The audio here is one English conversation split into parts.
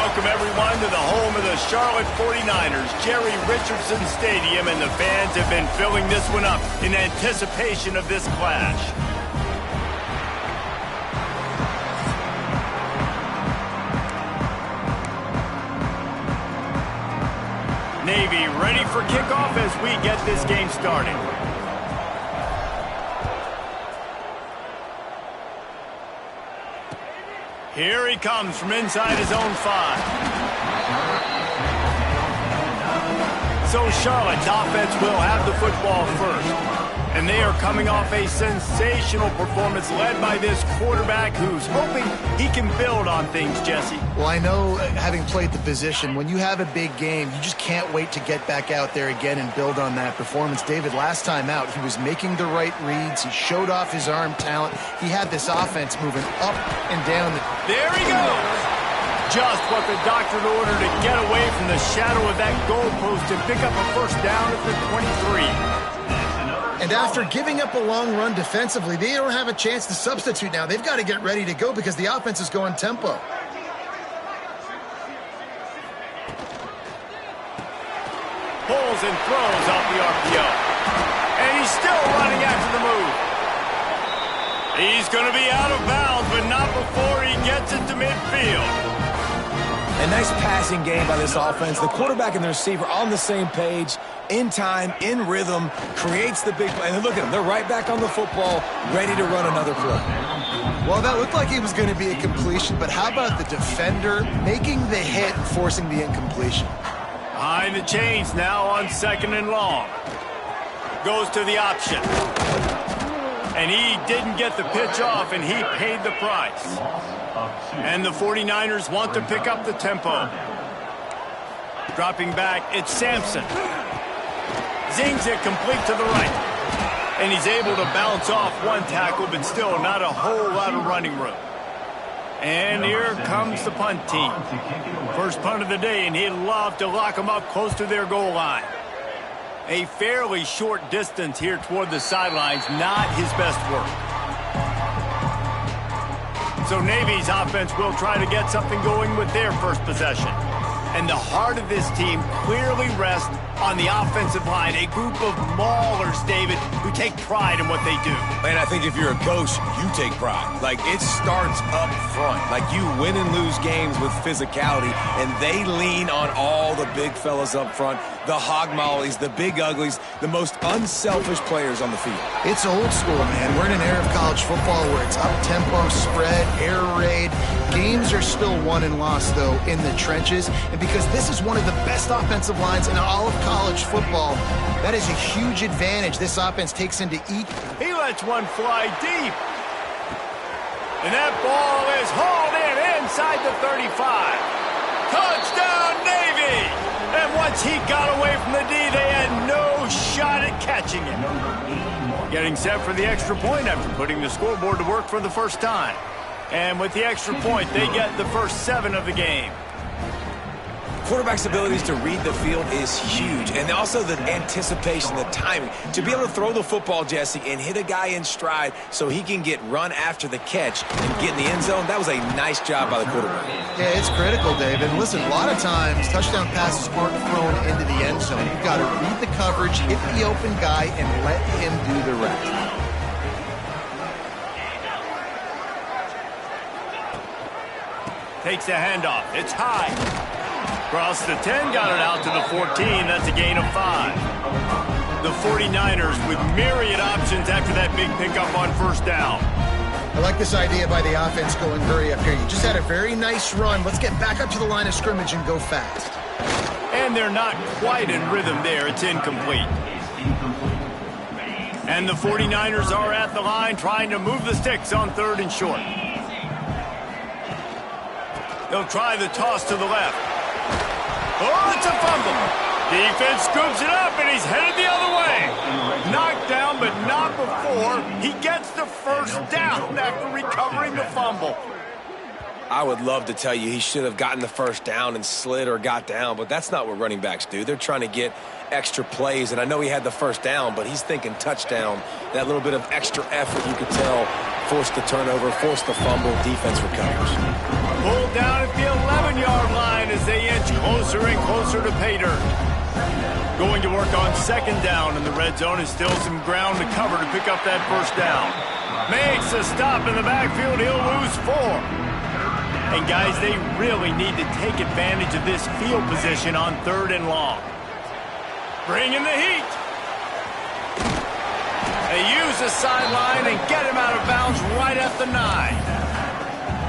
welcome everyone to the home of the Charlotte 49ers, Jerry Richardson Stadium, and the fans have been filling this one up in anticipation of this clash. Navy ready for kickoff as we get this game started. Here he comes from inside his own 5. So Charlotte's offense will have the football first. And they are coming off a sensational performance led by this quarterback who's hoping he can build on things, Jesse. Well, I know, having played the position, when you have a big game, you just can't wait to get back out there again and build on that performance. David, last time out, he was making the right reads. He showed off his arm talent. He had this offense moving up and down. There he goes! Just what the doctor ordered to get away from the shadow of that goalpost and pick up a first down at the 23. And after giving up a long run defensively, they don't have a chance to substitute now. They've got to get ready to go because the offense is going tempo. Pulls and throws off the RPO. And he's still running after the move. He's going to be out of bounds, but not before he gets it to midfield. A nice passing game by this offense. The quarterback and the receiver on the same page, in time, in rhythm, creates the big play. And look at them. They're right back on the football, ready to run another play. Well, that looked like it was going to be a completion, but how about the defender making the hit and forcing the incompletion? Behind the chains now on 2nd and long. Goes to the option. And he didn't get the pitch off, and he paid the price. And the 49ers want to pick up the tempo. Dropping back, it's Sampson. Zings it complete to the right. And he's able to bounce off one tackle, but still not a whole lot of running room. And here comes the punt team. First punt of the day, and he'd love to lock them up close to their goal line. A fairly short distance here toward the sidelines, not his best work. So Navy's offense will try to get something going with their first possession. And the heart of this team clearly rests on the offensive line, a group of maulers, David, who take pride in what they do. And I think if you're a coach, you take pride. Like, it starts up front. Like, you win and lose games with physicality, and they lean on all the big fellas up front, the hog mollies, the big uglies, the most unselfish players on the field. It's old school, man. We're in an era of college football where it's up-tempo, spread, air raid. Games are still won and lost, though, in the trenches. And because this is one of the best offensive lines in all of college football, that is a huge advantage this offense takes into each. He lets one fly deep. And that ball is hauled in inside the 35. Touchdown, Navy! And once he got away from the D, they had no shot at catching him. Getting set for the extra point after putting the scoreboard to work for the first time. And with the extra point, they get the first 7 of the game. Quarterback's abilities to read the field is huge, and also the anticipation, the timing. To be able to throw the football, Jesse, and hit a guy in stride so he can get run after the catch and get in the end zone, that was a nice job by the quarterback. Yeah, it's critical, David. Listen, a lot of times, touchdown passes aren't thrown into the end zone. You've got to read the coverage, hit the open guy, and let him do the rest. Takes the handoff. It's high. Across the 10, got it out to the 14. That's a gain of 5. The 49ers with myriad options after that big pickup on first down. I like this idea by the offense going hurry up here. You just had a very nice run. Let's get back up to the line of scrimmage and go fast. And they're not quite in rhythm there. It's incomplete. And the 49ers are at the line trying to move the sticks on 3rd and short. They'll try the toss to the left. Oh, it's a fumble. Defense scoops it up, and he's headed the other way. Knocked down, but not before he gets the first down after recovering the fumble. I would love to tell you he should have gotten the first down and slid or got down, but that's not what running backs do. They're trying to get extra plays, and I know he had the first down, but he's thinking touchdown. That little bit of extra effort, you could tell, forced the turnover, forced the fumble, defense recovers. Pulled down at the 11-yard line they inch closer and closer to pay dirt. Going to work on second down in the red zone is still some ground to cover to pick up that first down. Makes a stop in the backfield. He'll lose 4. And guys, they really need to take advantage of this field position on 3rd and long. Bring in the heat. They use the sideline and get him out of bounds right at the 9.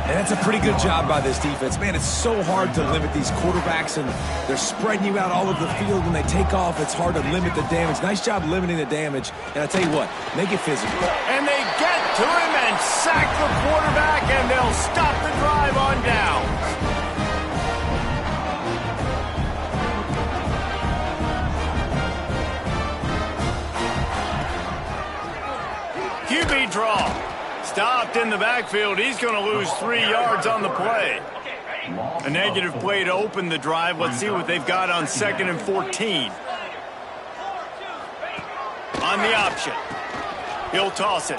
And that's a pretty good job by this defense. Man, it's so hard to limit these quarterbacks, and they're spreading you out all over the field. When they take off, it's hard to limit the damage. Nice job limiting the damage. And I tell you what, make it physical. And they get to him and sack the quarterback, and they'll stop the drive on down. QB draw. Stopped in the backfield. He's going to lose 3 yards on the play. A negative play to open the drive. Let's see what they've got on 2nd and 14. On the option. He'll toss it.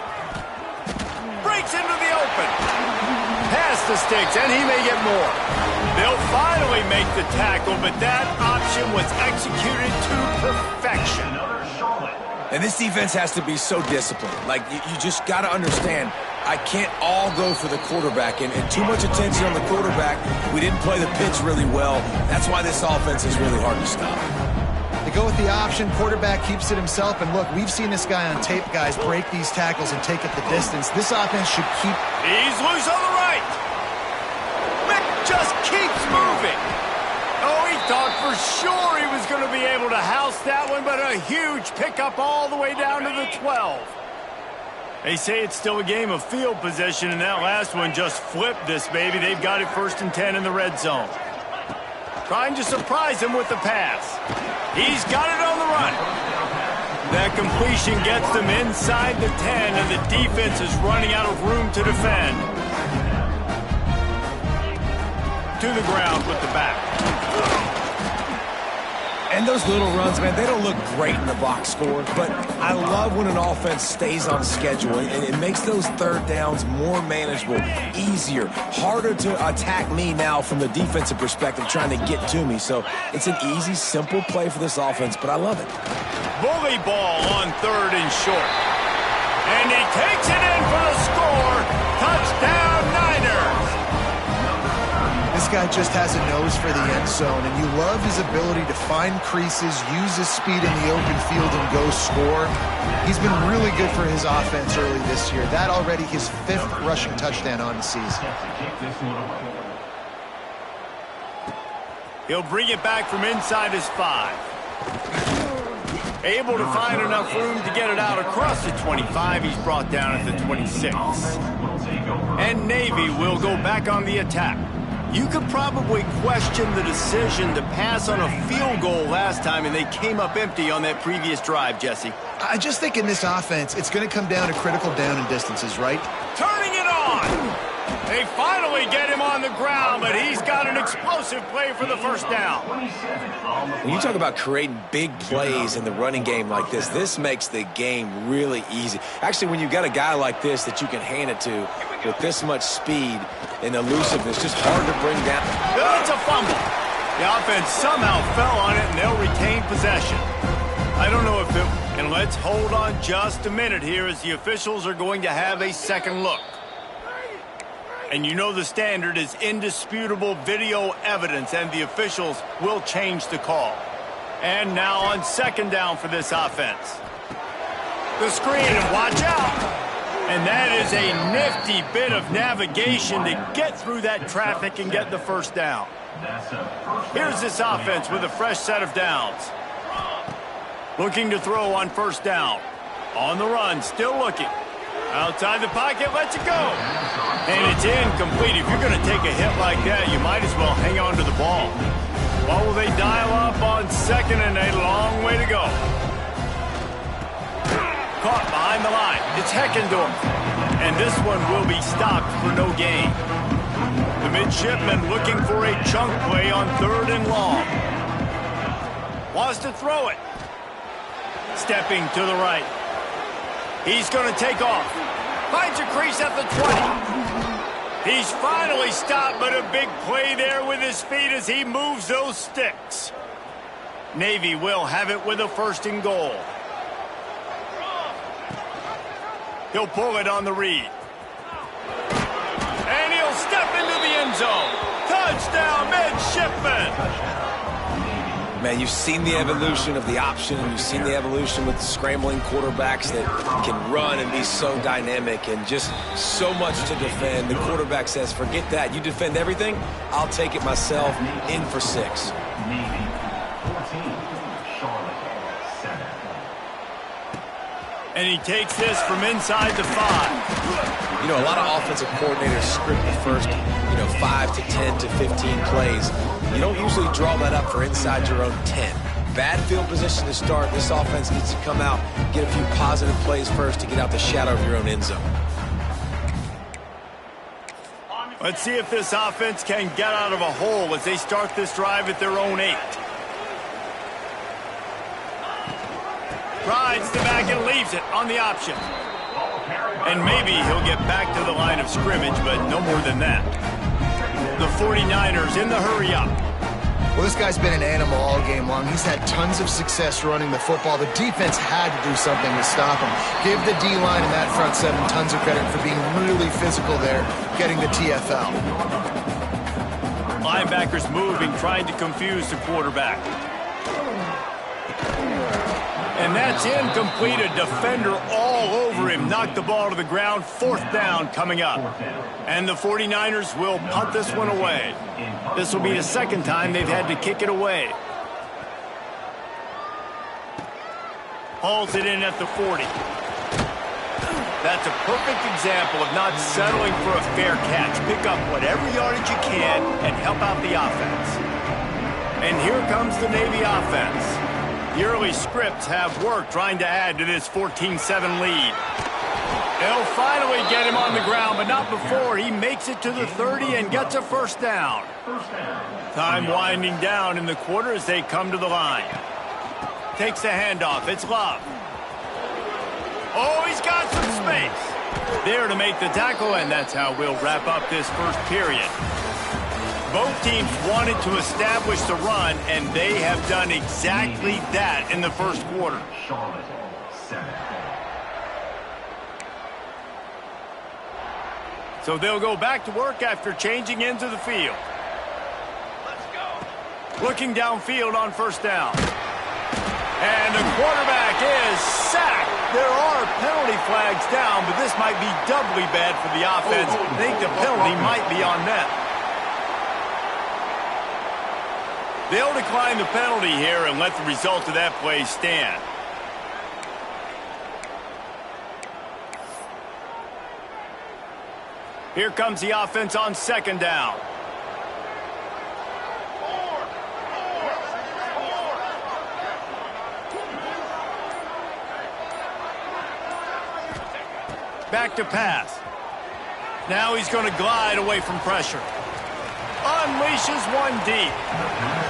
Breaks into the open. Past the sticks, and he may get more. They'll finally make the tackle, but that option was executed to perfection. And this defense has to be so disciplined. Like, you just got to understand, I can't all go for the quarterback. And too much attention on the quarterback. We didn't play the pitch really well. That's why this offense is really hard to stop. They go with the option. Quarterback keeps it himself. And look, we've seen this guy on tape, guys, break these tackles and take it the distance. This offense should keep... He's loose on the right. Mick just keeps moving. Oh, he thought for sure he was going to be able to house that one, but a huge pickup all the way down to the 12. They say it's still a game of field position, and that last one just flipped this baby. They've got it 1st and 10 in the red zone. Trying to surprise him with the pass. He's got it on the run. That completion gets them inside the 10, and the defense is running out of room to defend. To the ground with the back. And those little runs, man, they don't look great in the box score, but I love when an offense stays on schedule, and it makes those 3rd downs more manageable, easier, harder to attack me now from the defensive perspective trying to get to me. So it's an easy, simple play for this offense, but I love it. Bully ball on 3rd and short. And he takes it in for the score. Touchdown, Niners. This guy just has a nose for the end zone, and you love his ability to find creases, use his speed in the open field, and go score. He's been really good for his offense early this year. That already his 5th rushing touchdown on the season. He'll bring it back from inside his 5. Able to find enough room to get it out across the 25. He's brought down at the 26. And Navy will go back on the attack. You could probably question the decision to pass on a field goal last time, and they came up empty on that previous drive, Jesse. I just think in this offense, it's going to come down to critical down and distances, right? Turning it on! They finally get him on the ground, but he's got an explosive play for the first down. When you talk about creating big plays in the running game like this makes the game really easy. Actually, when you've got a guy like this that you can hand it to with this much speed and elusiveness, just hard to bring down. It's a fumble. The offense somehow fell on it, and they'll retain possession. I don't know if it... And let's hold on just a minute here as the officials are going to have a second look. And you know the standard is indisputable video evidence, and the officials will change the call. And now on second down for this offense. The screen, and watch out. And that is a nifty bit of navigation to get through that traffic and get the first down. Here's this offense with a fresh set of downs. Looking to throw on first down. On the run, still looking. Outside the pocket, lets it go. And it's incomplete. If you're going to take a hit like that, you might as well hang on to the ball. What will they dial up on second, and a long way to go. Caught behind the line. It's Heckendorf. And this one will be stopped for no gain. The midshipman looking for a chunk play on 3rd and long. Wants to throw it. Stepping to the right. He's going to take off. Finds a crease at the 20. He's finally stopped, but a big play there with his feet as he moves those sticks. Navy will have it with a 1st and goal. He'll pull it on the read. And he'll step into the end zone. Touchdown, midshipman. Man, you've seen the evolution of the option, and you've seen the evolution with the scrambling quarterbacks that can run and be so dynamic and just so much to defend. The quarterback says, forget that. You defend everything, I'll take it myself. In for 6. And he takes this from inside the 5. You know, a lot of offensive coordinators script the first, 5 to 10 to 15 plays. You don't usually draw that up for inside your own 10. Bad field position to start. This offense needs to come out, get a few positive plays first to get out the shadow of your own end zone. Let's see if this offense can get out of a hole as they start this drive at their own 8. Rides the back and leaves it on the option. And maybe he'll get back to the line of scrimmage, but no more than that. The 49ers in the hurry up. Well, this guy's been an animal all game long. He's had tons of success running the football. The defense had to do something to stop him. Give the D-line and that front 7 tons of credit for being really physical there, getting the TFL. Linebackers moving, trying to confuse the quarterback. And that's incomplete. A defender all over him. Knocked the ball to the ground. 4th down coming up. And the 49ers will punt this one away. This will be the 2nd time they've had to kick it away. Hauls it in at the 40. That's a perfect example of not settling for a fair catch. Pick up whatever yardage you can and help out the offense. And here comes the Navy offense. The early scripts have worked trying to add to this 14-7 lead. They'll finally get him on the ground, but not before he makes it to the 30 and gets a 1st down. Time winding down in the quarter as they come to the line. Takes the handoff. It's Love. Oh, he's got some space. There to make the tackle, and that's how we'll wrap up this first period. Both teams wanted to establish the run, and they have done exactly that in the first quarter. So they'll go back to work after changing into the field. Let's go. Looking downfield on 1st down. And the quarterback is sacked. There are penalty flags down, but this might be doubly bad for the offense. I think the penalty might be on them. They'll decline the penalty here and let the result of that play stand. Here comes the offense on 2nd down. Back to pass. Now he's going to glide away from pressure. Unleashes one deep.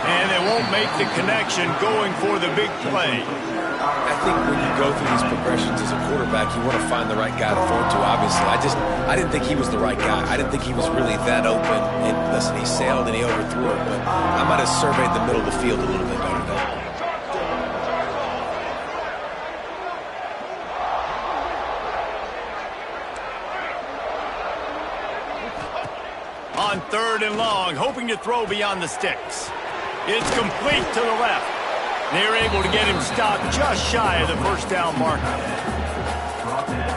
And they won't make the connection going for the big play. I think when you go through these progressions as a quarterback, you want to find the right guy to throw it to, obviously. I didn't think he was the right guy. I didn't think he was really that open. And listen, he sailed and he overthrew it, but I might have surveyed the middle of the field a little bit better today. On 3rd and long, hoping to throw beyond the sticks. It's complete to the left. They're able to get him stopped just shy of the 1st down marker.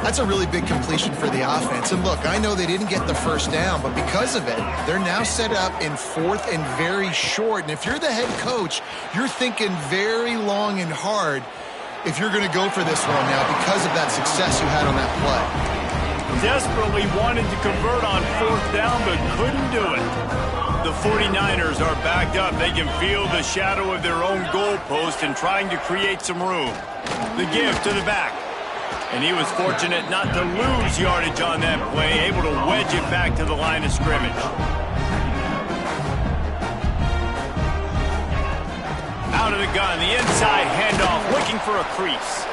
That's a really big completion for the offense. And look, I know they didn't get the 1st down, but because of it, they're now set up in 4th and very short. And if you're the head coach, you're thinking very long and hard if you're going to go for this one now because of that success you had on that play. Desperately wanted to convert on 4th down, but couldn't do it. The 49ers are backed up. They can feel the shadow of their own goalpost and trying to create some room. The give to the back. And he was fortunate not to lose yardage on that play, able to wedge it back to the line of scrimmage. Out of the gun, the inside handoff, looking for a crease.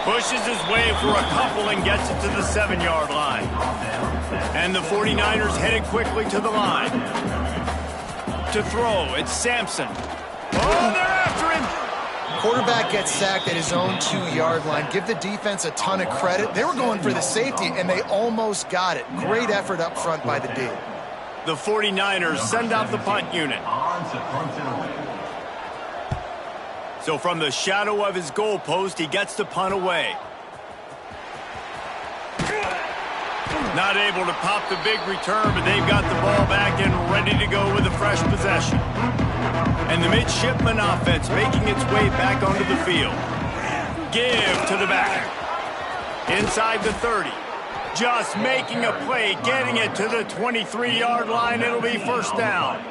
Pushes his way for a couple and gets it to the 7-yard line. And the 49ers headed quickly to the line. To throw, it's Sampson. Oh, they're after him! Quarterback gets sacked at his own 2-yard line. Give the defense a ton of credit. They were going for the safety, and they almost got it. Great effort up front by the D. The 49ers send out the punt unit. So from the shadow of his goalpost, he gets the punt away. Not able to pop the big return, but they've got the ball back and ready to go with a fresh possession. And the midshipman offense making its way back onto the field. Give to the back. Inside the 30. Just making a play, getting it to the 23-yard line. It'll be first down.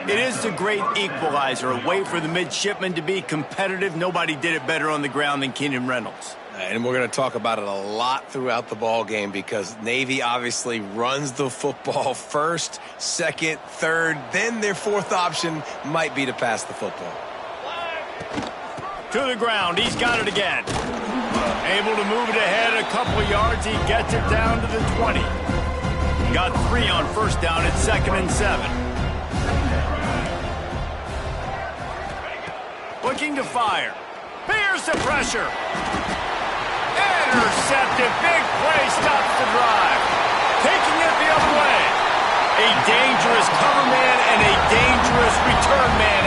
It is the great equalizer, a way for the midshipman to be competitive. Nobody did it better on the ground than Keenan Reynolds. And we're going to talk about it a lot throughout the ball game because Navy obviously runs the football first, second, third, then their fourth option might be to pass the football. To the ground, he's got it again. Able to move it ahead a couple of yards, he gets it down to the 20. Got 3 on first down, it's 2nd and 7. Looking to fire. Here's the pressure. Intercepted. Big play stops the drive. Taking it the other way. A dangerous cover man and a dangerous return man.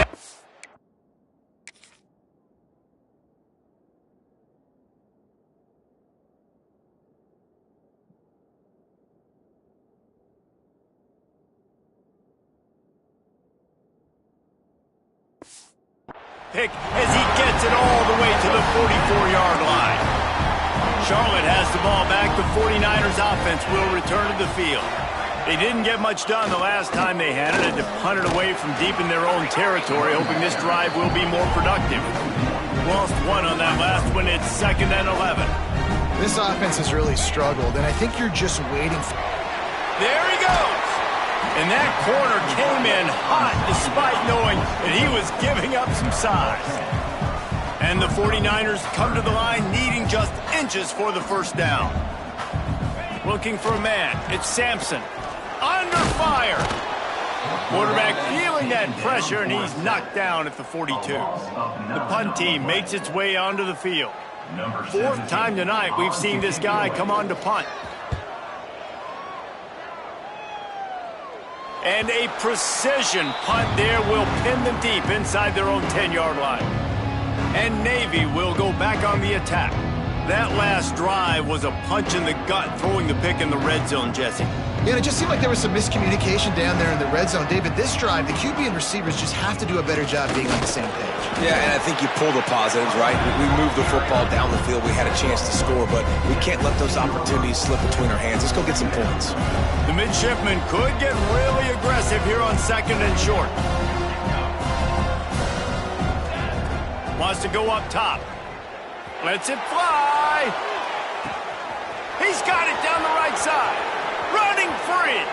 Pick as he gets it all the way to the 44-yard line. Charlotte has the ball back. The 49ers offense will return to the field. They didn't get much done the last time they had it. Had to punt it away from deep in their own territory, hoping this drive will be more productive. Lost 1 on that last one. It's 2nd and 11. This offense has really struggled, and I think you're just waiting for... There he goes! And that corner came in hot despite knowing that he was giving up some size. And the 49ers come to the line needing just inches for the first down. Looking for a man. It's Sampson. Under fire. Quarterback feeling that pressure, and he's knocked down at the 42. The punt team makes its way onto the field. 4th time tonight we've seen this guy come on to punt. And a precision punt there will pin them deep inside their own 10-yard line. And Navy will go back on the attack. That last drive was a punch in the gut, throwing the pick in the red zone, Jesse. Yeah, and it just seemed like there was some miscommunication down there in the red zone. David, this drive, the QB and receivers just have to do a better job being on the same page. Yeah, and I think you pull the positives, right? We moved the football down the field. We had a chance to score, but we can't let those opportunities slip between our hands. Let's go get some points. The midshipman could get really aggressive here on 2nd and short. Wants to go up top. Lets it fly. He's got it down the right side. Running free.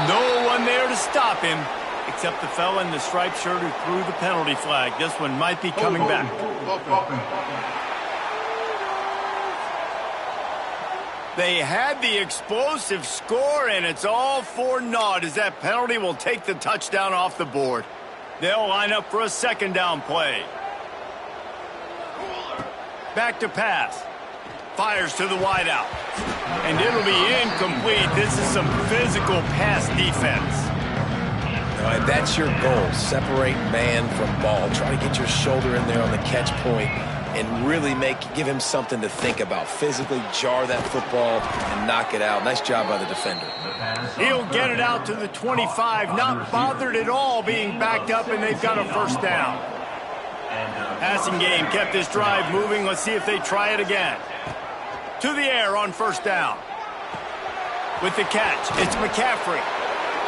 No one there to stop him, except the fella in the striped shirt who threw the penalty flag. This one might be coming back. They had the explosive score, and it's all for naught as that penalty will take the touchdown off the board. They'll line up for a 2nd down play. Back to pass. Fires to the wideout. And it'll be incomplete. This is some physical pass defense. All right, that's your goal. Separate man from ball. Try to get your shoulder in there on the catch point and really give him something to think about. Physically jar that football and knock it out. Nice job by the defender. He'll get it out to the 25. Not bothered at all being backed up, and they've got a first down. Passing game kept this drive moving. Let's see if they try it again. To the air on first down. With the catch, it's McCaffrey.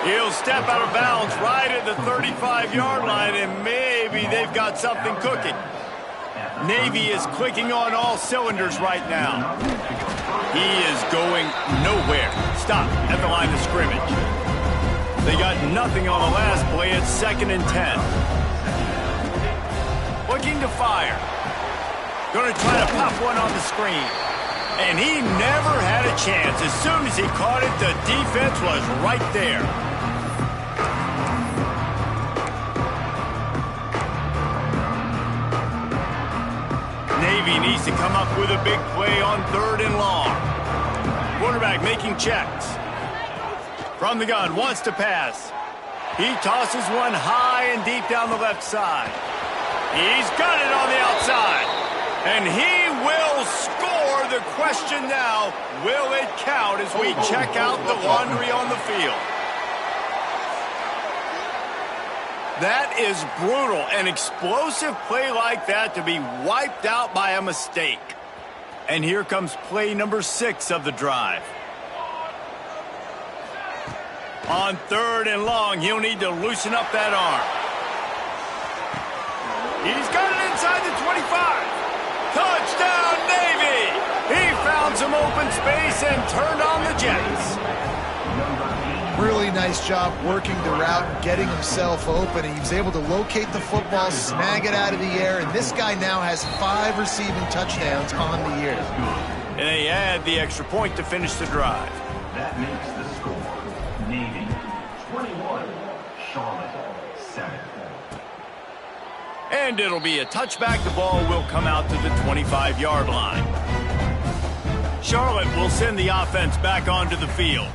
He'll step out of bounds right at the 35-yard line, and maybe they've got something cooking. Navy is clicking on all cylinders right now. He is going nowhere. Stop at the line of scrimmage. They got nothing on the last play. It's 2nd and 10. Looking to fire. Going to try to pop one on the screen. And he never had a chance. As soon as he caught it, the defense was right there. Navy needs to come up with a big play on 3rd and long. Quarterback making checks. From the gun, wants to pass. He tosses one high and deep down the left side. He's got it on the outside. And he will score. The question now, will it count as we check out the laundry on the field? That is brutal. An explosive play like that to be wiped out by a mistake. And here comes play number 6 of the drive. On 3rd and long, he'll need to loosen up that arm. He's got it inside the 25. Touchdown, Navy! He found some open space and turned on the Jets. Really nice job working the route and getting himself open. He was able to locate the football, snag it out of the air, and this guy now has 5 receiving touchdowns on the year. And they add the extra point to finish the drive. That makes the score Navy 21, Charlotte 7. And it'll be a touchback. The ball will come out to the 25-yard line. Charlotte will send the offense back onto the field.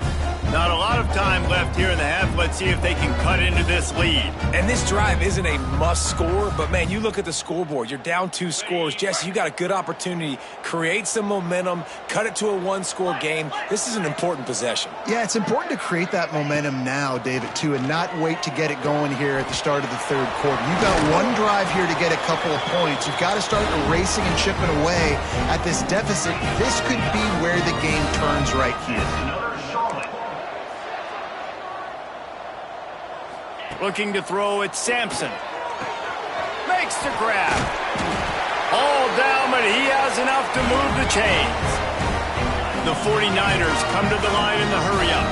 Not a lot of time left here in the half. Let's see if they can cut into this lead. And this drive isn't a must score, but man, you look at the scoreboard. You're down 2 scores. Jesse, you got a good opportunity. Create some momentum. Cut it to a 1-score game. This is an important possession. Yeah, it's important to create that momentum now, David, too, and not wait to get it going here at the start of the 3rd quarter. You've got one drive here to get a couple of points. You've got to start erasing and chipping away at this deficit. This could be where the game turns right here. Looking to throw it, Sampson. Makes the grab. All down, but he has enough to move the chains. The 49ers come to the line in the hurry-up.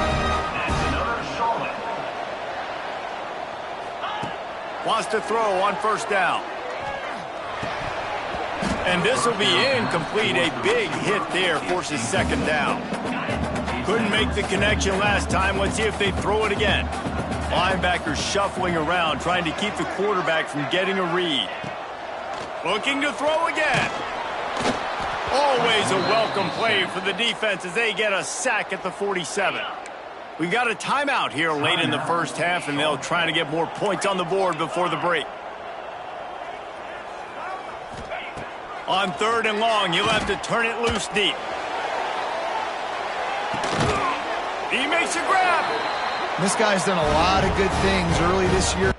Wants to throw on 1st down. And this will be incomplete. A big hit there forces 2nd down. Couldn't make the connection last time. Let's see if they throw it again. Linebackers shuffling around, trying to keep the quarterback from getting a read. Looking to throw again. Always a welcome play for the defense as they get a sack at the 47. We got a timeout here late in the 1st half, and they'll try to get more points on the board before the break. On 3rd and long, you'll have to turn it loose deep. He makes a grab. This guy's done a lot of good things early this year.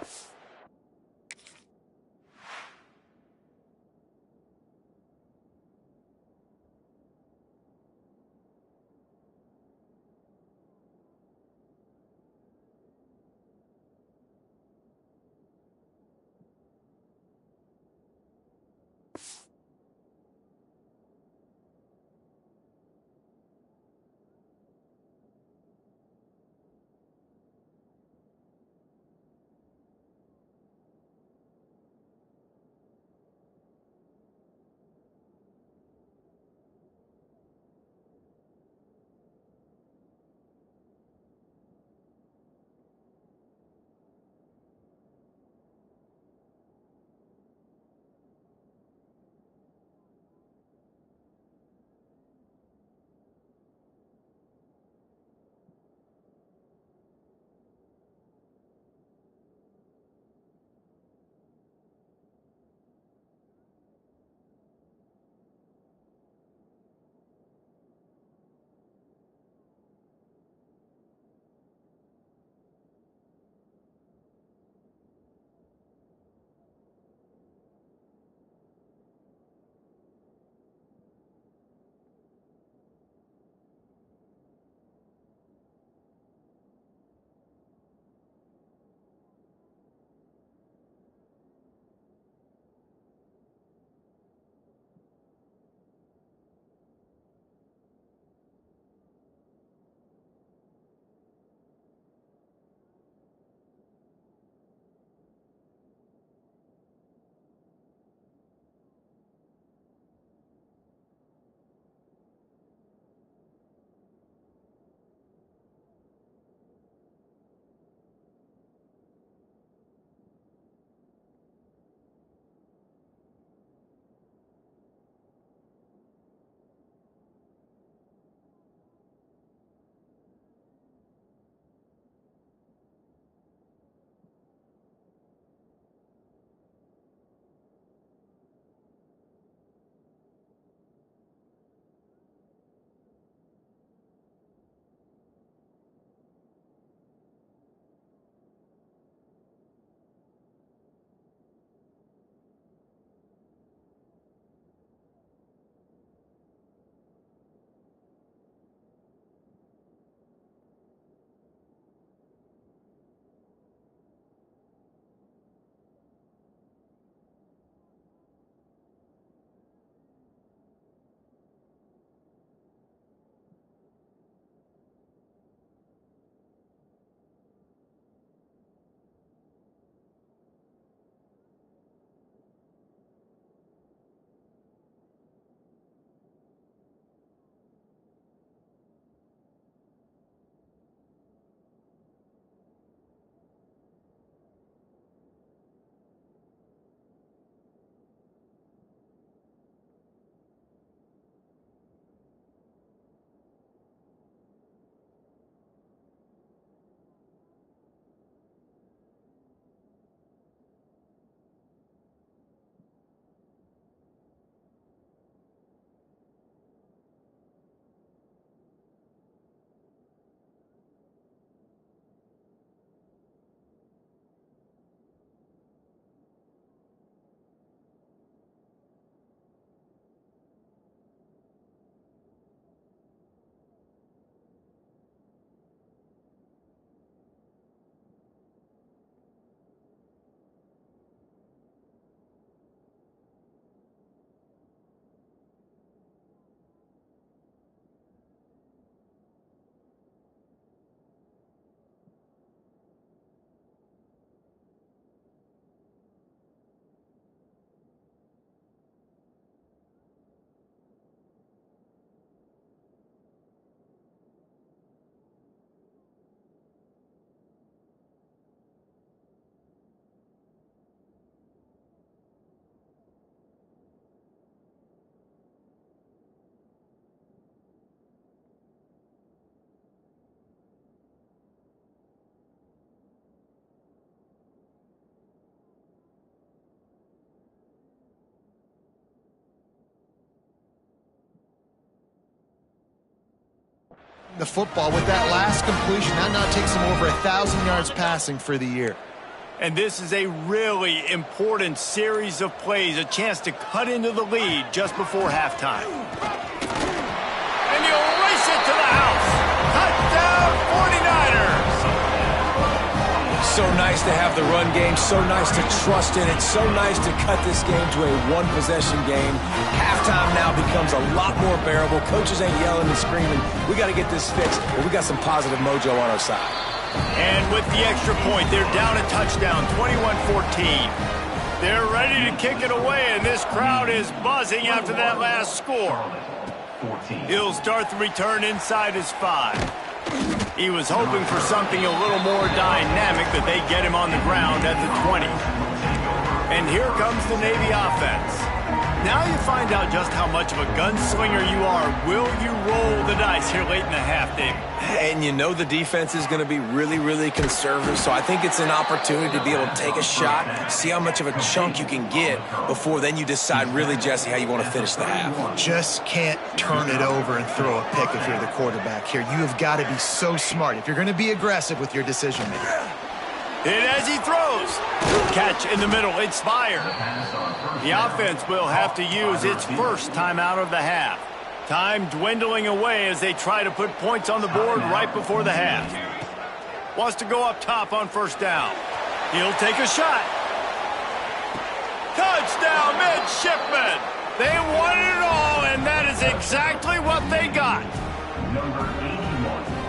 the football with that last completion. That now takes him over 1,000 yards passing for the year. And this is a really important series of plays, a chance to cut into the lead just before halftime. And he'll race it to the house. Touchdown, 49ers. So nice to have the run game, so nice to trust in it, so nice to cut this game to a one-possession game. Halftime now becomes a lot more bearable. Coaches ain't yelling and screaming. We got to get this fixed, but we got some positive mojo on our side. And with the extra point, they're down a touchdown, 21-14. They're ready to kick it away, and this crowd is buzzing after that last score. He'll start the return inside his 5. He was hoping for something a little more dynamic, but they get him on the ground at the 20. And here comes the Navy offense. Now you find out just how much of a gunslinger you are. Will you roll the dice here late in the half, Dave? And you know the defense is going to be really, really conservative, so I think it's an opportunity to be able to take a shot, see how much of a chunk you can get before then you decide really, Jesse, how you want to finish the half. Just can't turn it over and throw a pick if you're the quarterback here. You have got to be so smart if you're going to be aggressive with your decision making. Hit as he throws. Catch in the middle. It's fired. The offense will have to use its first timeout of the half. Time dwindling away as they try to put points on the board right before the half. Wants to go up top on first down. He'll take a shot. Touchdown, midshipmen. They won it all, and that is exactly what they got.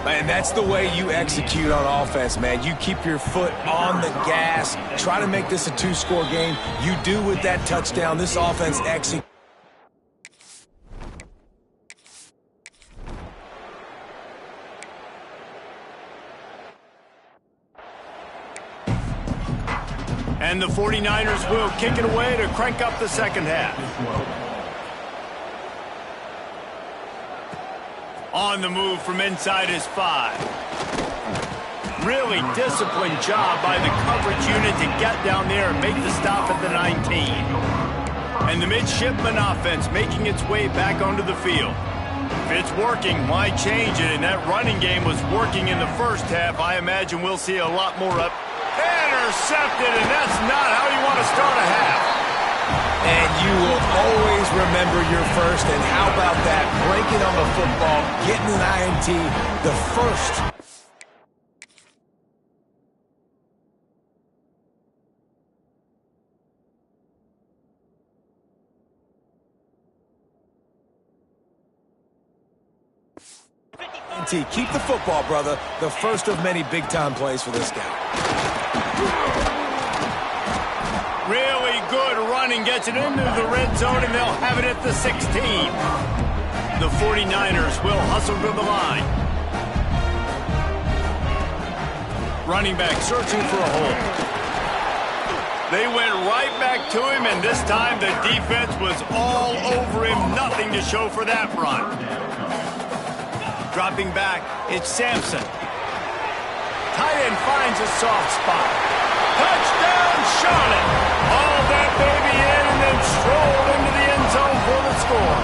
Man, that's the way you execute on offense, man. You keep your foot on the gas. Try to make this a two-score game. You do with that touchdown. This offense executes. And the 49ers will kick it away to crank up the second half. On the move from inside his 5. Really disciplined job by the coverage unit to get down there and make the stop at the 19. And the midshipman offense making its way back onto the field. If it's working, why change it? And that running game was working in the first half. I imagine we'll see a lot more up. Intercepted, and that's not how you want to start a half. And you will always remember your first, and how about that? Breaking on the football, getting an INT, the first. Keep the football, brother. The first of many big-time plays for this guy. Really good running, gets it into the red zone, and they'll have it at the 16. The 49ers will hustle to the line. Running back searching for a hole. They went right back to him, and this time the defense was all over him. Nothing to show for that run. Dropping back, it's Sampson. Tight end finds a soft spot. Touchdown, Charlotte. All that baby in and then strolled into the end zone for the score.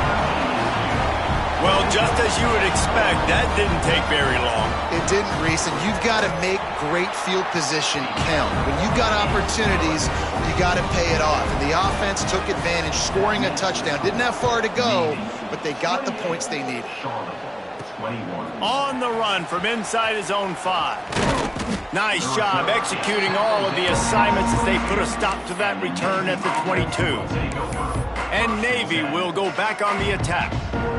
Well, just as you would expect, that didn't take very long. It didn't, Reese, and you've got to make great field position count. When you've got opportunities, you got to pay it off. And the offense took advantage, scoring a touchdown. Didn't have far to go, but they got the points they needed. On the run from inside his own 5. Nice job executing all of the assignments as they put a stop to that return at the 22. And Navy will go back on the attack.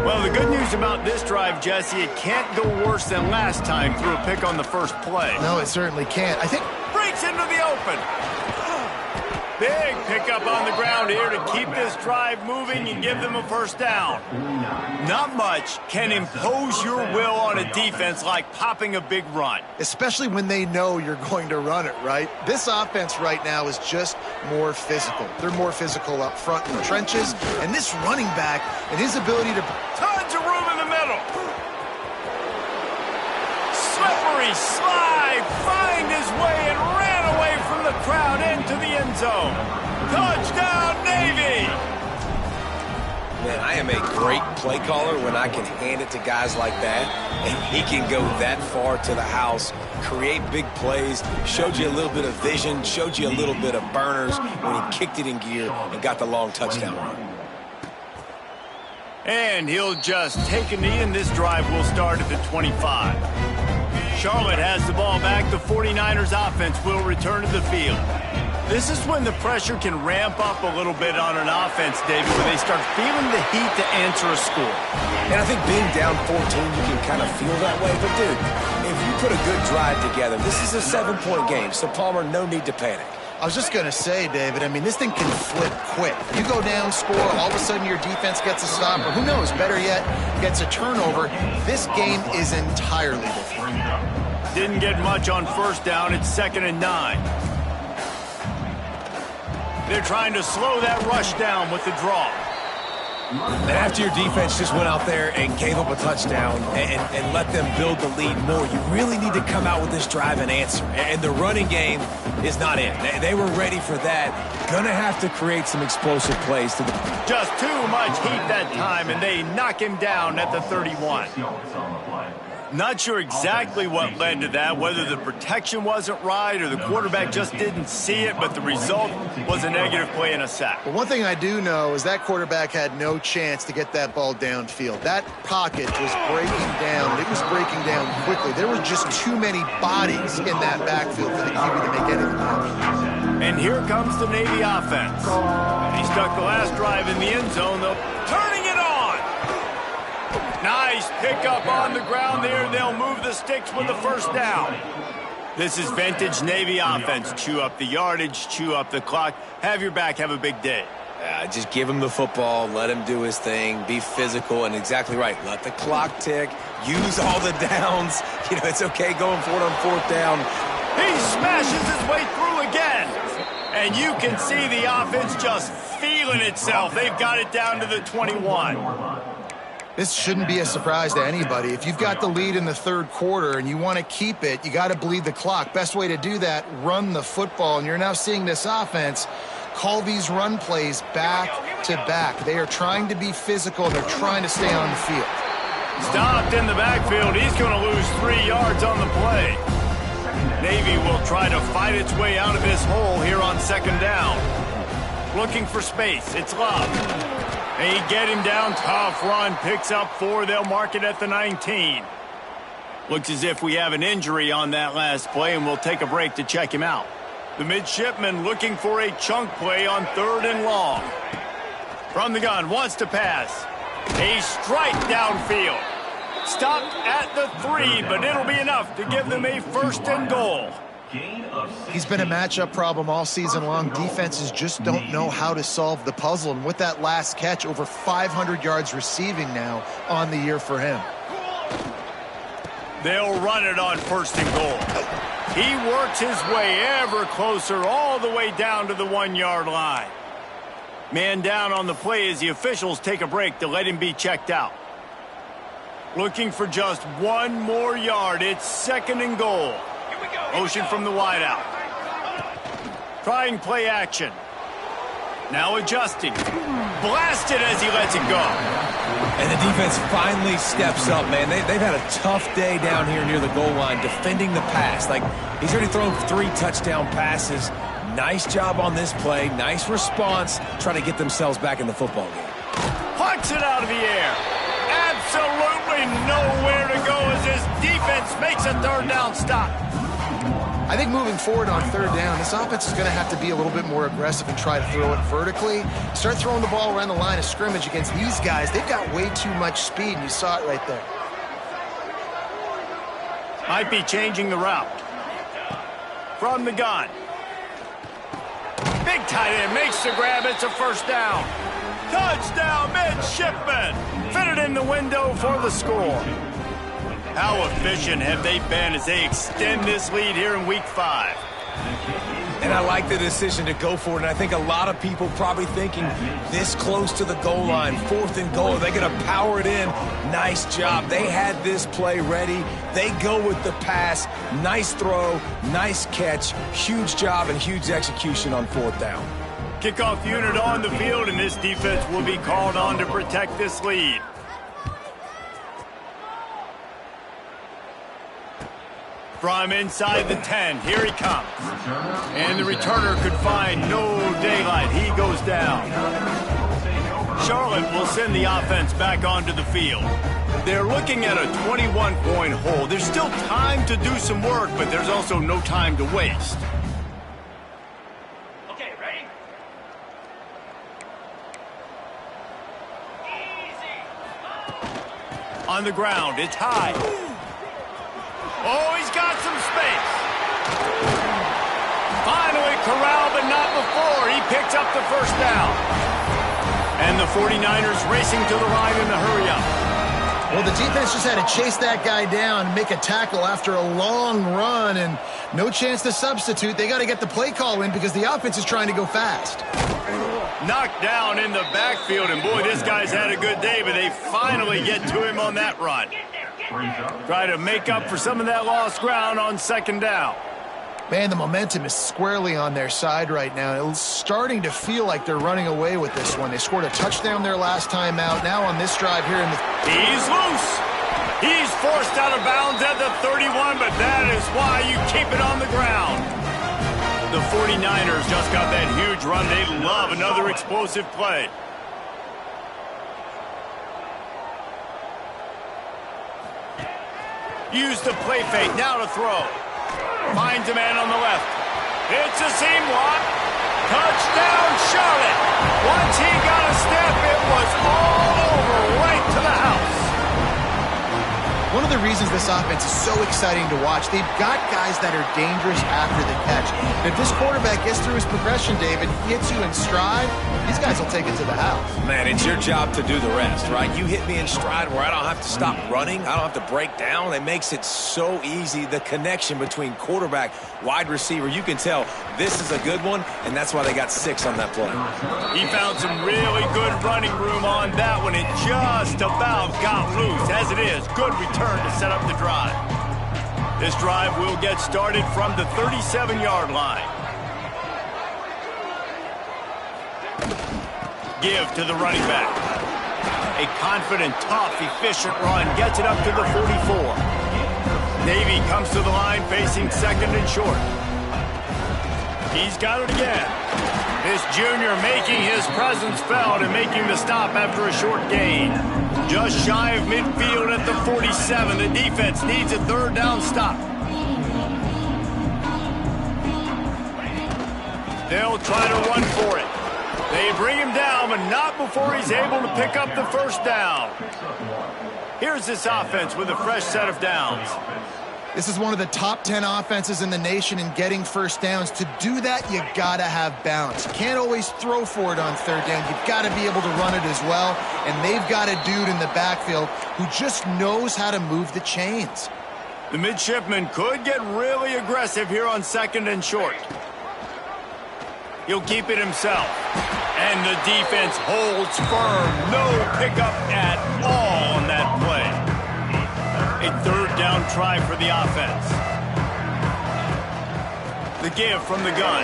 Well, the good news about this drive, Jesse, it can't go worse than last time through a pick on the first play. No, it certainly can't. I think breaks into the open. Big pickup on the ground here to keep this drive moving and give them a first down. Not much can impose your will on a defense like popping a big run. Especially when they know you're going to run it, right? This offense right now is just more physical. They're more physical up front in the trenches. And this running back and his ability to... Tons of room in the middle. Slippery slide, find his way and ran away from the crowd into the end zone. Touchdown, Navy! Man, I am a great play caller when I can hand it to guys like that, and he can go that far to the house, create big plays, showed you a little bit of vision, showed you a little bit of burners when he kicked it in gear and got the long touchdown run. And he'll just take a knee, and this drive will start at the 25. Charlotte has the ball back. The 49ers offense will return to the field. This is when the pressure can ramp up a little bit on an offense, David, when they start feeling the heat to answer a score. And I think being down 14, you can kind of feel that way. But, dude, if you put a good drive together, this is a 7-point game. So, Palmer, no need to panic. I was just going to say, David, I mean, this thing can flip quick. You go down, score, all of a sudden your defense gets a stop, or who knows, better yet, gets a turnover. This game is entirely different. Didn't get much on first down. It's 2nd and 9. They're trying to slow that rush down with the draw. And after your defense just went out there and gave up a touchdown and let them build the lead more, you really need to come out with this drive and answer. And the running game is not in. They were ready for that. Gonna have to create some explosive plays. Just too much heat that time, and they knock him down at the 31. Not sure exactly what led to that, whether the protection wasn't right or the quarterback just didn't see it, but the result was a negative play and a sack. But one thing I do know is that quarterback had no chance to get that ball downfield. That pocket was breaking down. It was breaking down quickly. There were just too many bodies in that backfield for the QB to make anything happen. And here comes the Navy offense. He stuck the last drive in the end zone, though. Turning it on! Nice pickup on the ground there. They'll move the sticks with the first down. This is vintage Navy offense. Chew up the yardage, chew up the clock. Have your back, have a big day. Just give him the football, let him do his thing, be physical, and exactly right. Let the clock tick, use all the downs. You know, it's okay going for it on fourth down. He smashes his way through again. And you can see the offense just feeling itself. They've got it down to the 21. This shouldn't be a surprise to anybody. If you've got the lead in the third quarter and you want to keep it, you got to bleed the clock. Best way to do that, run the football. And you're now seeing this offense call these run plays back to back. They are trying to be physical. They're trying to stay on the field. Stopped in the backfield. He's going to lose 3 yards on the play. Navy will try to fight its way out of this hole here on 2nd down. Looking for space. It's Love. They get him down. Tough run. Picks up 4. They'll mark it at the 19. Looks as if we have an injury on that last play, and we'll take a break to check him out. The midshipman looking for a chunk play on 3rd and long. From the gun, wants to pass. A strike downfield. Stopped at the 3, but it'll be enough to give them a 1st and goal. He's been a matchup problem all season long. Defenses just don't know how to solve the puzzle. And with that last catch, over 500 yards receiving now on the year for him. They'll run it on 1st and goal. He works his way ever closer all the way down to the 1-yard line. Man down on the play as the officials take a break to let him be checked out. Looking for just 1 more yard. It's 2nd and goal. Motion from the wideout. Trying play action. Now adjusting. Blasted as he lets it go. And the defense finally steps up, man. They've had a tough day down here near the goal line defending the pass. Like, he's already thrown 3 touchdown passes. Nice job on this play. Nice response. Trying to get themselves back in the football game. Pucks it out of the air. Absolutely nowhere to go as his defense makes a 3rd down stop. I think moving forward on 3rd down, this offense is going to have to be a little bit more aggressive and try to throw it vertically. Start throwing the ball around the line of scrimmage against these guys. They've got way too much speed, and you saw it right there. Might be changing the route. From the gun. Big tight end makes the grab. It's a 1st down. Touchdown, midshipman. Fitted in the window for the score. How efficient have they been as they extend this lead here in Week 5? And I like the decision to go for it. And I think a lot of people probably thinking this close to the goal line, 4th and goal, are they going to power it in? Nice job. They had this play ready. They go with the pass. Nice throw, nice catch, huge job and huge execution on 4th down. Kickoff unit on the field, and this defense will be called on to protect this lead. From inside the 10, here he comes. And the returner could find no daylight. He goes down. Charlotte will send the offense back onto the field. They're looking at a 21-point hole. There's still time to do some work, but there's also no time to waste. Okay, ready? Easy. On the ground, it's high. Oh, he's got some space. Finally corralled, but not before. He picks up the first down. And the 49ers racing to the line in the hurry-up. Well, the defense just had to chase that guy down and make a tackle after a long run, and no chance to substitute. They got to get the play call in because the offense is trying to go fast. Knocked down in the backfield, and boy, this guy's had a good day, but they finally get to him on that run. Try to make up for some of that lost ground on second down. Man, the momentum is squarely on their side right now. It's starting to feel like they're running away with this one. They scored a touchdown their last time out. Now on this drive here in the... He's loose. He's forced out of bounds at the 31, but that is why you keep it on the ground. The 49ers just got that huge run. They love another explosive play. Use the play fake. Now to throw. Finds a man on the left. It's a seam block. Touchdown, Charlotte. Once he got a step, it was all over, right to the house. One of the reasons this offense is so exciting to watch, they've got guys that are dangerous after the catch. And if this quarterback gets through his progression, David, hits you in stride, these guys will take it to the house. Man, it's your job to do the rest, right? You hit me in stride where I don't have to stop running. I don't have to break down. It makes it so easy. The connection between quarterback, wide receiver, you can tell this is a good one, and that's why they got 6 on that play. He found some really good running room on that one. It just about got loose. As it is, good return to set up the drive. This drive will get started from the 37-yard line. Give to the running back. A confident, tough, efficient run gets it up to the 44. Navy comes to the line facing second and short. He's got it again. This junior making his presence felt and making the stop after a short gain. Just shy of midfield at the 47. The defense needs a third down stop. They'll try to run for it. They bring him down, but not before he's able to pick up the first down. Here's this offense with a fresh set of downs. This is one of the top 10 offenses in the nation in getting first downs. To do that, you got to have balance. You can't always throw for it on third down. You've got to be able to run it as well. And they've got a dude in the backfield who just knows how to move the chains. The midshipman could get really aggressive here on second and short. He'll keep it himself. And the defense holds firm. No pickup at all on that play. A third down try for the offense. The give from the gun.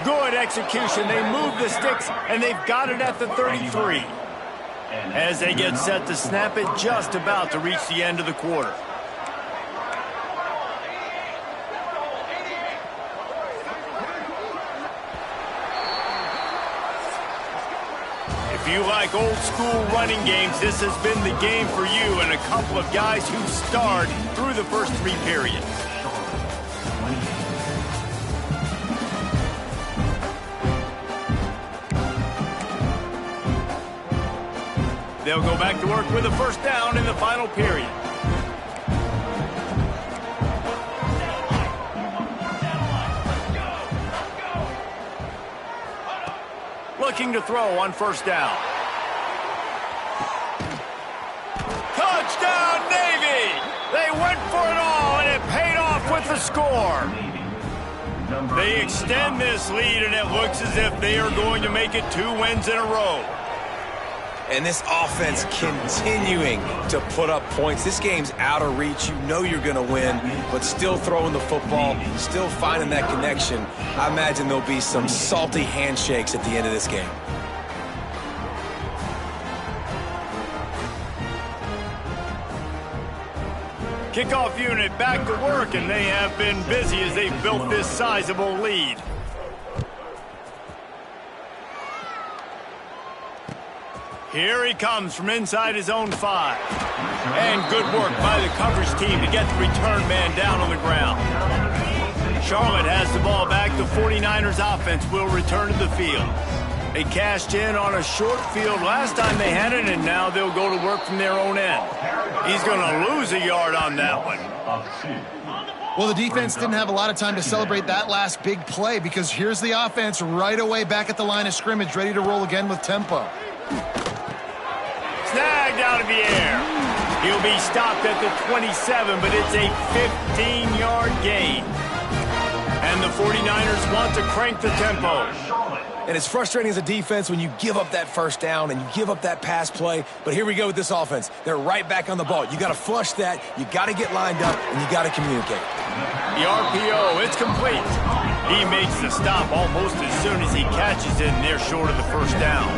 Good execution. They move the sticks, and they've got it at the 33. As they get set to snap it, just about to reach the end of the quarter. If you like old school running games, this has been the game for you and a couple of guys who starred through the first 3 periods. They'll go back to work with a first down in the final period. Looking to throw on first down. Touchdown, Navy! They went for it all, and it paid off with the score. They extend this lead, and it looks as if they are going to make it 2 wins in a row. And this offense continuing to put up points. This game's out of reach. You know you're going to win, but still throwing the football, still finding that connection. I imagine there'll be some salty handshakes at the end of this game. Kickoff unit back to work, and they have been busy as they've built this sizable lead. Here he comes from inside his own 5. And good work by the coverage team to get the return man down on the ground. Charlotte has the ball back. The 49ers offense will return to the field. They cashed in on a short field last time they had it, and now they'll go to work from their own end. He's going to lose a yard on that one. Well, the defense didn't have a lot of time to celebrate that last big play because here's the offense right away back at the line of scrimmage, ready to roll again with tempo. Snagged out of the air. He'll be stopped at the 27, but it's a 15-yard gain. And the 49ers want to crank the tempo. And it's frustrating as a defense when you give up that first down and you give up that pass play. But here we go with this offense. They're right back on the ball. You got to flush that. You got to get lined up, and you got to communicate. The RPO, it's complete. He makes the stop almost as soon as he catches it, and they're short of the first down.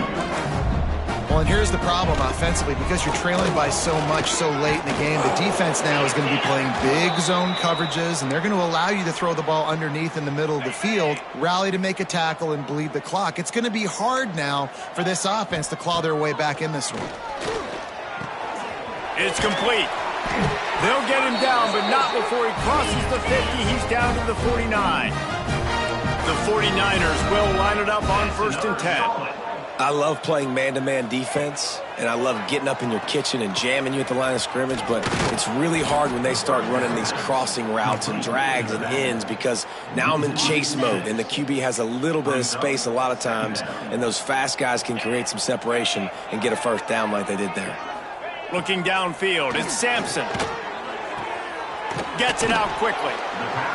Well, and here's the problem offensively. Because you're trailing by so much so late in the game, the defense now is going to be playing big zone coverages, and they're going to allow you to throw the ball underneath in the middle of the field, rally to make a tackle, and bleed the clock. It's going to be hard now for this offense to claw their way back in this one. It's complete. They'll get him down, but not before he crosses the 50. He's down to the 49. The 49ers will line it up on 1st and 10. I love playing man-to-man defense, and I love getting up in your kitchen and jamming you at the line of scrimmage, but it's really hard when they start running these crossing routes and drags and ends because now I'm in chase mode, and the QB has a little bit of space a lot of times, and those fast guys can create some separation and get a first down like they did there. Looking downfield, it's Sampson. Gets it out quickly.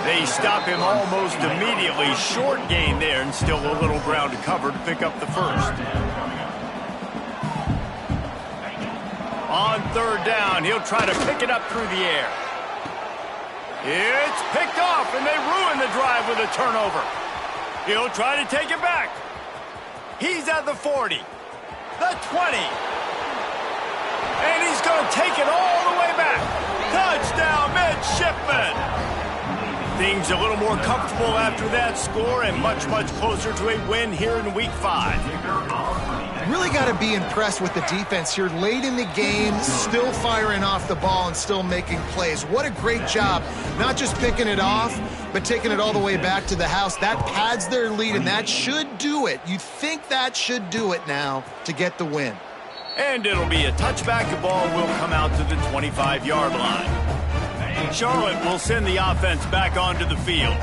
They stop him almost immediately. Short gain there, and still a little ground to cover to pick up the first. On 3rd down, he'll try to pick it up through the air. It's picked off, and they ruin the drive with a turnover. He'll try to take it back. He's at the 40, the 20. And he's going to take it all the way back. Touchdown, midshipman! Things a little more comfortable after that score and much, much closer to a win here in Week 5. Really got to be impressed with the defense here late in the game, still firing off the ball and still making plays. What a great job, not just picking it off, but taking it all the way back to the house. That pads their lead, and that should do it. You think that should do it now to get the win. And it'll be a touchback. The ball will come out to the 25-yard line. Charlotte will send the offense back onto the field.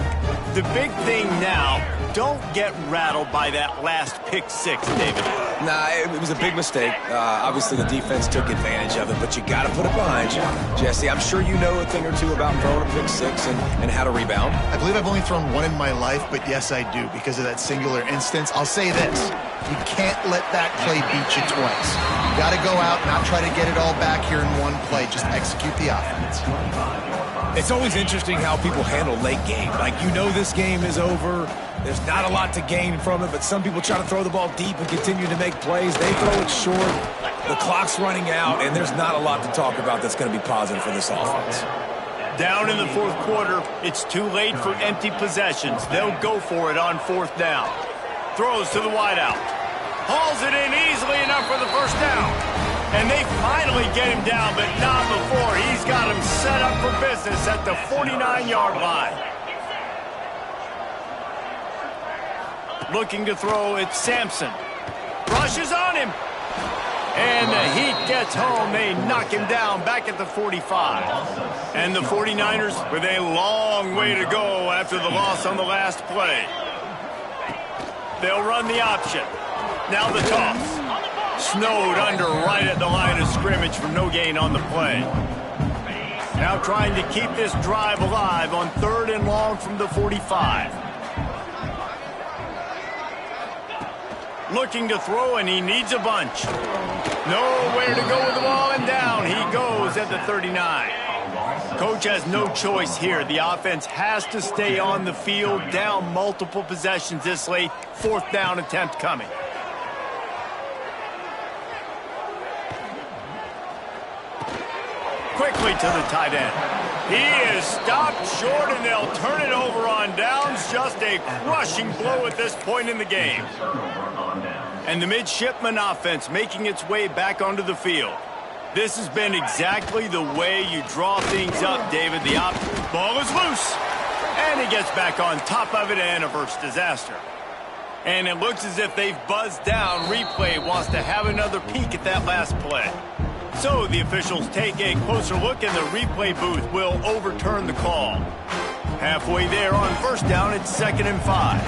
The big thing now, don't get rattled by that last pick 6, David. Nah, it was a big mistake. Obviously, the defense took advantage of it, but you got to put it behind you. Jesse, I'm sure you know a thing or two about throwing a pick 6 and how to rebound. I believe I've only thrown one in my life, but yes, I do because of that singular instance. I'll say this. You can't let that play beat you twice. You got to go out, not try to get it all back here in one play. Just execute the offense. It's always interesting how people handle late game. Like, you know this game is over. There's not a lot to gain from it, but some people try to throw the ball deep and continue to make plays. They throw it short. The clock's running out, and there's not a lot to talk about that's going to be positive for this offense. Down in the 4th quarter, it's too late for empty possessions. They'll go for it on 4th down. Throws to the wideout. Hauls it in easily enough for the first down. And they finally get him down, but not before. He's got him set up for business at the 49-yard line. Looking to throw, it's Sampson. Rushes on him. And the heat gets home. They knock him down back at the 45. And the 49ers with a long way to go after the loss on the last play. They'll run the option. Now the toss. Snowed under right at the line of scrimmage for no gain on the play. Now trying to keep this drive alive on 3rd and long from the 45. looking to throw, and he needs a bunch. Nowhere to go with the ball, and down he goes at the 39. Coach has no choice here. The offense has to stay on the field, down multiple possessions this late. 4th down attempt coming. Quickly to the tight end. He is stopped short, and they'll turn it over on downs. Just a crushing blow at this point in the game. And the midshipman offense making its way back onto the field. This has been exactly the way you draw things up, David. The ball is loose. And he gets back on top of it and averts disaster. And it looks as if they've buzzed down. Replay wants to have another peek at that last play. So the officials take a closer look, and the replay booth will overturn the call. Halfway there on 1st down, it's 2nd and 5.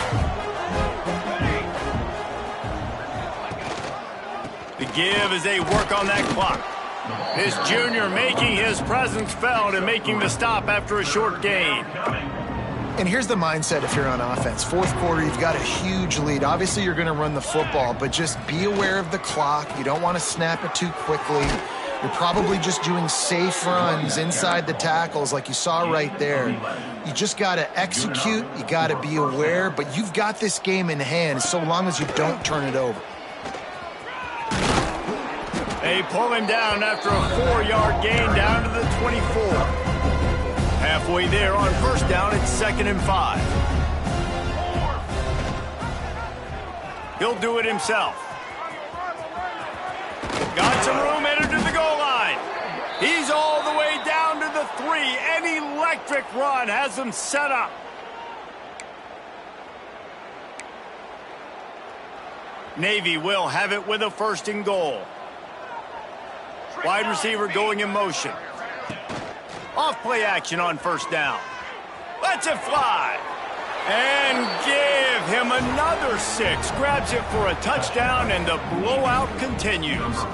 The give as they work on that clock. This junior making his presence felt and making the stop after a short gain. And here's the mindset if you're on offense. 4th quarter, you've got a huge lead. Obviously, you're going to run the football, but just be aware of the clock. You don't want to snap it too quickly. You're probably just doing safe runs inside the tackles like you saw right there. You just got to execute. You got to be aware, but you've got this game in hand so long as you don't turn it over. They pull him down after a 4-yard gain down to the 24. Halfway there on 1st down, it's 2nd and 5. He'll do it himself. Got some room, entered to the goal line. He's all the way down to the 3. An electric run has him set up. Navy will have it with a 1st and goal. Wide receiver going in motion. Off play action on 1st down. Lets it fly. And give him another 6. Grabs it for a touchdown, and the blowout continues.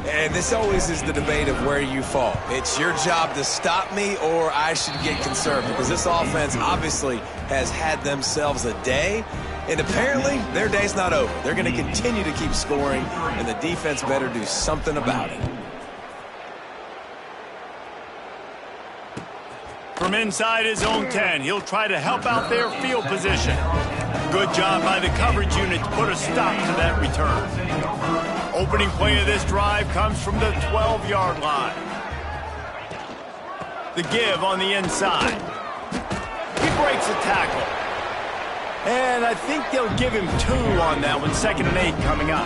And this always is the debate of where you fall. It's your job to stop me, or I should get concerned, because this offense obviously has had themselves a day. And apparently, their day's not over. They're going to continue to keep scoring, and the defense better do something about it. From inside his own 10, he'll try to help out their field position. Good job by the coverage unit to put a stop to that return. Opening play of this drive comes from the 12-yard line. The give on the inside. He breaks a tackle. And I think they'll give him 2 on that one. 2nd and 8 coming up.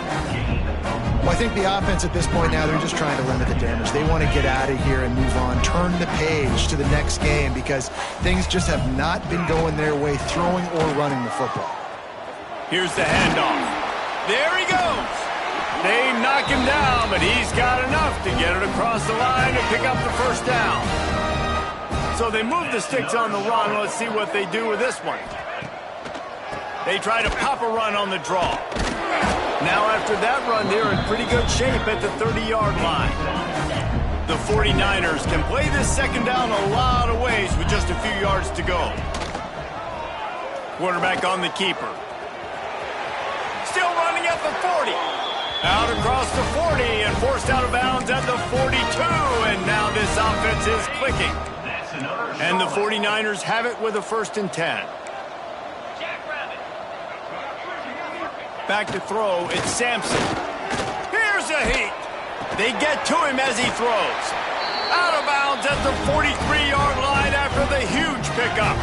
Well, I think the offense at this point now, they're just trying to limit the damage. They want to get out of here and move on, turn the page to the next game, because things just have not been going their way, throwing or running the football. Here's the handoff. There he goes. They knock him down, but he's got enough to get it across the line and pick up the 1st down. So they move the sticks on the run. Let's see what they do with this one. They try to pop a run on the draw. Now after that run, they're in pretty good shape at the 30-yard line. The 49ers can play this 2nd down a lot of ways with just a few yards to go. Quarterback on the keeper. Still running at the 40. Out across the 40 and forced out of bounds at the 42. And now this offense is clicking. And the 49ers have it with a 1st and 10. Back to throw, it's Sampson. Here's a heat. They get to him as he throws. Out of bounds at the 43-yard line after the huge pickup.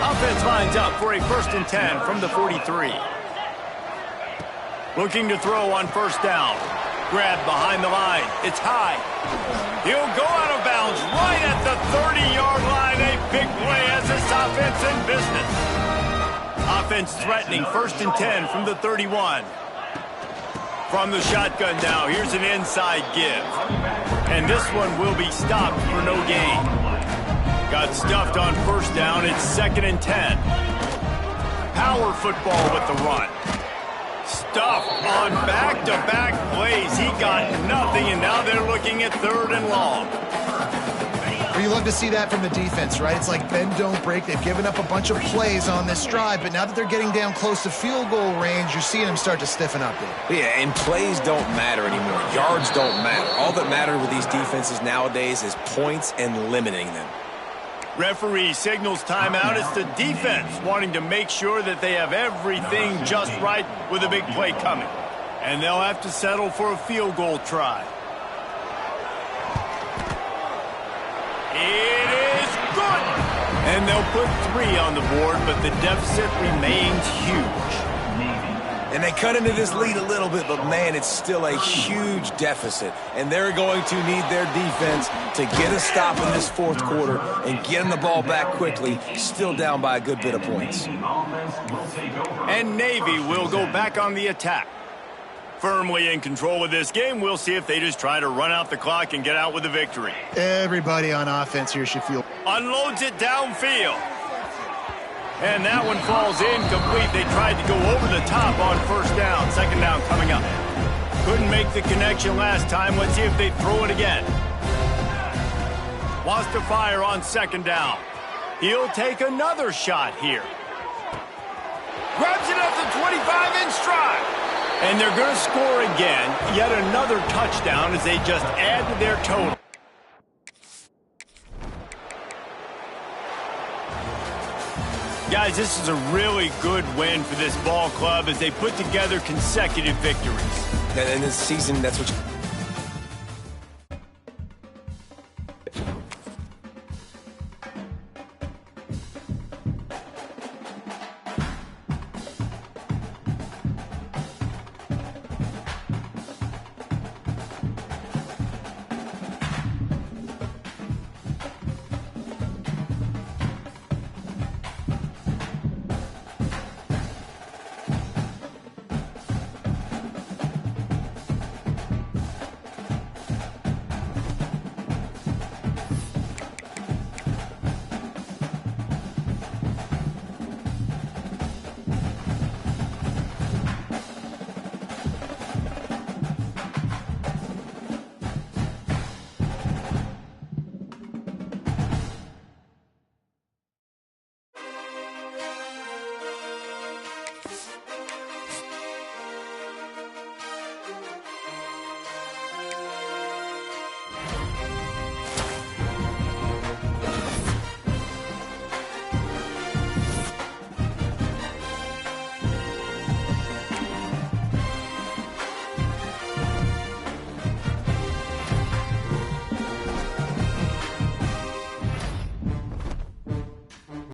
Offense lines up for a 1st and 10 from the 43. Looking to throw on 1st down. Grab behind the line. It's high. He'll go out of bounds right at the 30-yard line. A big play as this offense in business. Offense threatening 1st and 10 from the 31. From the shotgun now, here's an inside give. And this one will be stopped for no gain. Got stuffed on 1st down, it's 2nd and 10. Power football with the run. Stuffed on back-to-back plays. He got nothing, and now they're looking at 3rd and long. But you love to see that from the defense, right? It's like bend, don't break. They've given up a bunch of plays on this drive, but now that they're getting down close to field goal range, you're seeing them start to stiffen up there. Yeah, and plays don't matter anymore. Yards don't matter. All that matters with these defenses nowadays is points and limiting them. Referee signals timeout. It's the defense wanting to make sure that they have everything just right with a big play coming. And they'll have to settle for a field goal try. It is good! And they'll put 3 on the board, but the deficit remains huge. And they cut into this lead a little bit, but, man, it's still a huge deficit. And they're going to need their defense to get a stop in this fourth quarter and get them the ball back quickly, still down by a good bit of points. And Navy will go back on the attack. Firmly in control of this game. We'll see if they just try to run out the clock and get out with a victory. Everybody on offense here should feel. Unloads it downfield. And that one falls incomplete. They tried to go over the top on first down. Second down coming up. Couldn't make the connection last time. Let's see if they throw it again. Wants to fire on second down. He'll take another shot here. Grabs it at the 25 in stride. And they're going to score again. Yet another touchdown as they just add to their total. Guys, this is a really good win for this ball club as they put together consecutive victories. And in this season, that's what you